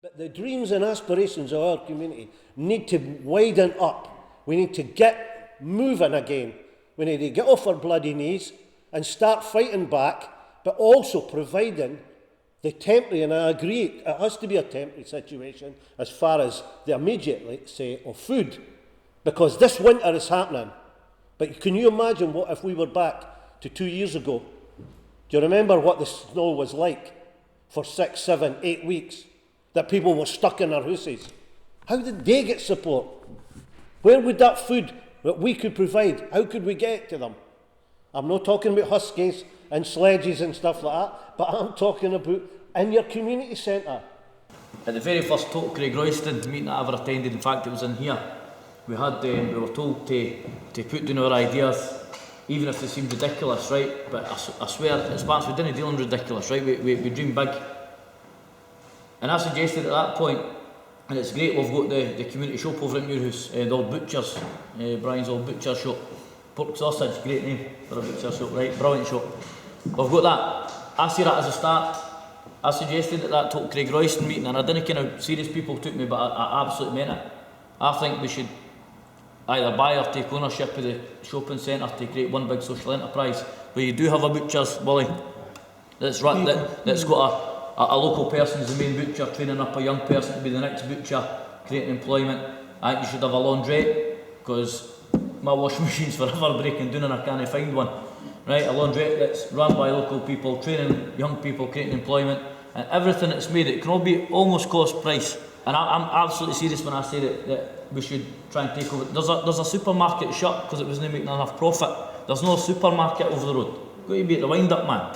But the dreams and aspirations of our community need to widen up. We need to get moving again. We need to get off our bloody knees and start fighting back, but also providing the temporary, and I agree, it has to be a temporary situation as far as the immediate, say, of food, because this winter is happening. But can you imagine what if we were back to 2 years ago? Do you remember what the snow was like for 6, 7, 8 weeks? That people were stuck in their houses. How did they get support? Where would that food that we could provide, how could we get it to them? I'm not talking about huskies and sledges and stuff like that, but I'm talking about in your community centre. At the very first Total Craig Royston meeting I ever attended, in fact it was in here, we were told to put down our ideas, even if they seemed ridiculous, right? But I swear, at Sparks we didn't deal in ridiculous, right? We dream big. And I suggested at that point, and it's great, we've got the community shop over at Muirhouse, the old butchers, Brian's old butcher shop, pork sausage, great name for a butcher shop, right? Brilliant shop. We've got that. I see that as a start. I suggested at that Total Craig Royston meeting, and I didn't kind of serious people took me, but I absolutely meant it. I think we should either buy or take ownership of the shopping centre to create one big social enterprise where you do have a butcher's, Willie, that's got a local person as the main butcher, training up a young person to be the next butcher, creating employment. I think you should have a laundrette, because my washing machine's forever breaking down and I can't find one. Right, a laundrette that's run by local people, training young people, creating employment, and everything that's made, it can all be almost cost price. And I'm absolutely serious when I say that we should try and take over. There's a supermarket shut because it wasn't making enough profit. There's no supermarket over the road. Got to be at the wind up, man.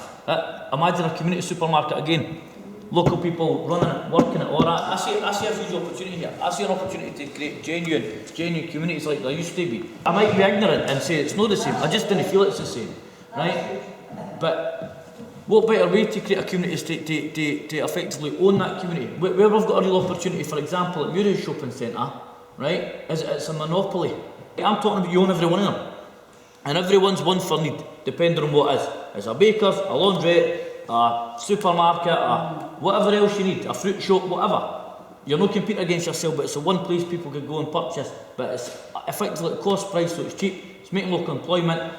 Imagine a community supermarket again. Local people running it, working it, all that. I see a huge opportunity here. I see an opportunity to create genuine communities like there used to be. I might be ignorant and say it's not the same. I just didn't feel it's the same, right? But what better way to create a community is to effectively own that community? Where we've got a real opportunity, for example, at Muirhouse Shopping Centre, right? It's a monopoly. I'm talking about you own every one of them, and everyone's one for need, depending on what it is. It's a baker's, a laundrette, a supermarket, whatever else you need, a fruit shop, whatever. You're not competing against yourself, but it's the one place people could go and purchase. But it's effectively at cost price, so it's cheap. It's making local employment,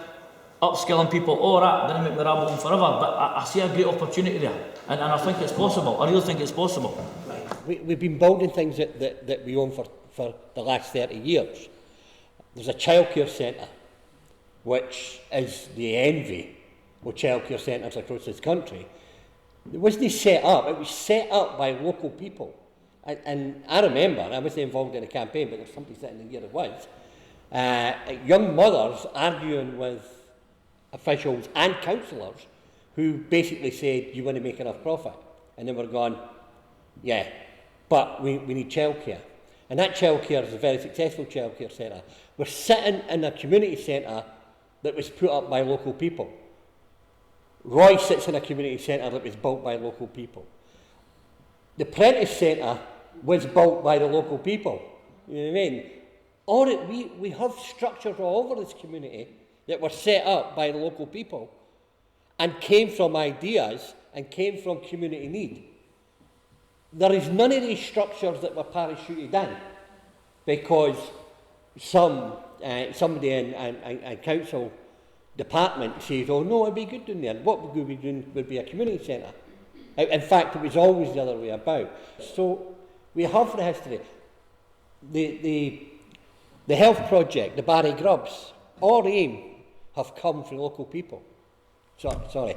upskilling people, all that. Didn't make me rabble on forever, but I see a great opportunity there, and I think it's possible. I really think it's possible. We've been building things that we own for the last 30 years. There's a childcare centre, which is the envy of childcare centres across this country. It wasn't set up, it was set up by local people. And I remember, I wasn't involved in the campaign, but there's somebody sitting here that was, young mothers arguing with officials and councillors who basically said, you want to make enough profit? And they were going, yeah, but we need childcare. And that childcare is a very successful childcare centre. We're sitting in a community centre that was put up by local people. Roy sits in a community centre that was built by local people. The Prentice Centre was built by the local people. You know what I mean? We have structures all over this community that were set up by the local people and came from ideas and came from community need. There is none of these structures that were parachuted in because somebody in council department says, oh no, it'd be good down there. What would we be doing would be a community centre. In fact, it was always the other way about. So we have the history. The health project, the Barry Grubs, all AIM have come from local people. Sorry.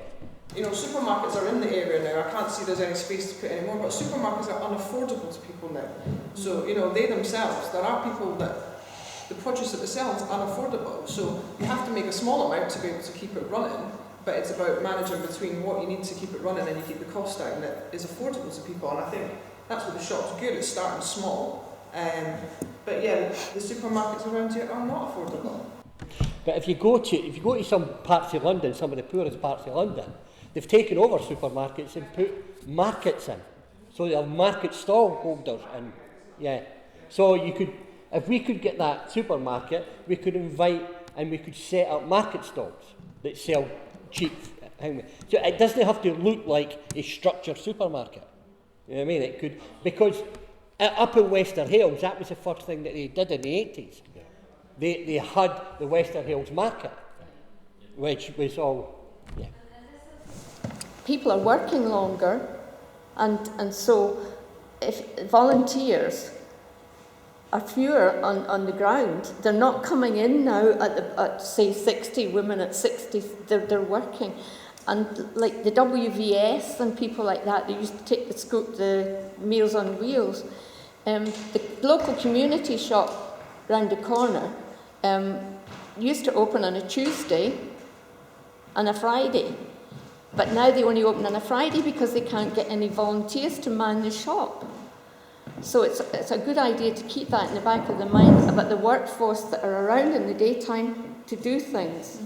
You know, supermarkets are in the area now. I can't see there's any space to put any more, but supermarkets are unaffordable to people now. So, you know, they themselves, there are people that the produce that they sell is unaffordable. So you have to make a small amount to be able to keep it running, but it's about managing between what you need to keep it running and you keep the cost down that is affordable to people. And I think that's where the shop's good. It's starting small. But yeah, the supermarkets around here are not affordable. But if you go to some parts of London, some of the poorest parts of London, they've taken over supermarkets and put markets in. So they have market stall holders, and yeah. So you could, if we could get that supermarket, we could invite and we could set up market stalls that sell cheap. So it doesn't have to look like a structured supermarket. You know what I mean? It could, because up in Wester Hales, that was the first thing that they did in the 80s. Yeah. They had the Wester Hales market, which was all, yeah. People are working longer, and so if volunteers are fewer on the ground, they're not coming in now at say 60 women at 60, they're working. And like the WVS and people like that, they used to take the Meals on Wheels. The local community shop round the corner used to open on a Tuesday and a Friday. But now they only open on a Friday because they can't get any volunteers to man the shop. So it's a good idea to keep that in the back of the mind about the workforce that are around in the daytime to do things.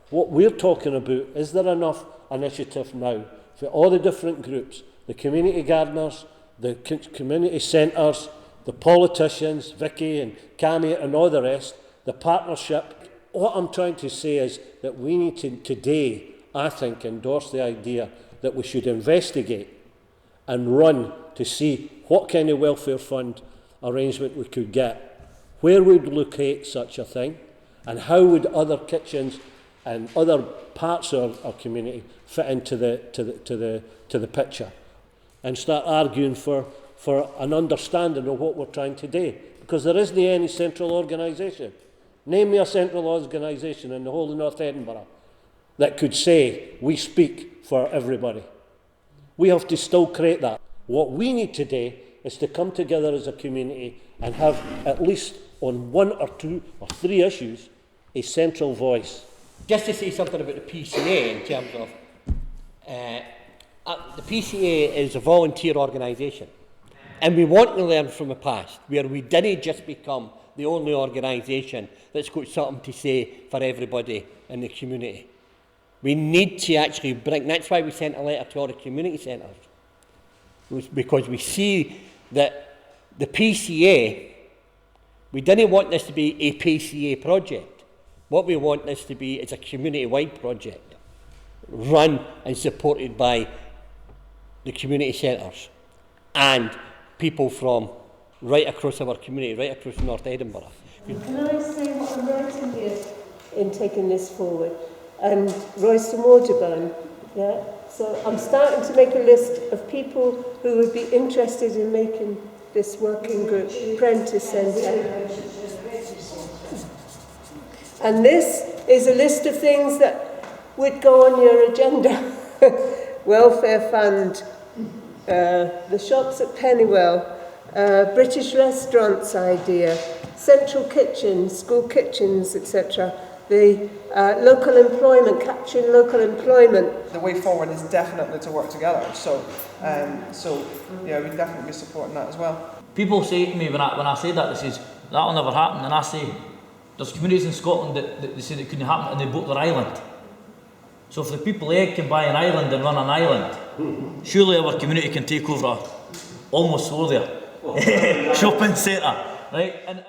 What we're talking about, is there enough initiative now for all the different groups, the community gardeners, the community centres, the politicians, Vicky and Cammy and all the rest, the partnership? What I'm trying to say is that we need to today, I think, endorse the idea that we should investigate and run to see what kind of welfare fund arrangement we could get, where we'd locate such a thing, and how would other kitchens and other parts of our community fit into the picture, and start arguing for an understanding of what we're trying to do, because there isn't any central organisation. Name me a central organisation in the whole of North Edinburgh that could say we speak for everybody. We have to still create that. What we need today is to come together as a community and have, at least on 1 or 2 or 3 issues, a central voice. Just to say something about the PCA in terms of, the PCA is a volunteer organisation, and we want to learn from the past, where we didn't just become the only organisation that's got something to say for everybody in the community. We need to actually bring, that's why we sent a letter to all the community centres, because we see that the PCA, we didn't want this to be a PCA project. What we want this to be is a community-wide project, run and supported by the community centres and people from right across our community, right across North Edinburgh. Can I say what I'm writing here in taking this forward? And Royston Waterburn, yeah? So I'm starting to make a list of people who would be interested in making this working group, Prentice Centre. And this is a list of things that would go on your agenda. Welfare Fund, the shops at Pennywell, British restaurants idea, central kitchens, school kitchens, etc. The local employment, capturing local employment. The way forward is definitely to work together. So yeah, we'd definitely be supporting that as well. People say to me when I say that, they say, that'll never happen, and I say, there's communities in Scotland that they say it couldn't happen, and they bought their island. So if the people there can buy an island and run an island, surely our community can take over a almost slow there shopping centre, right? And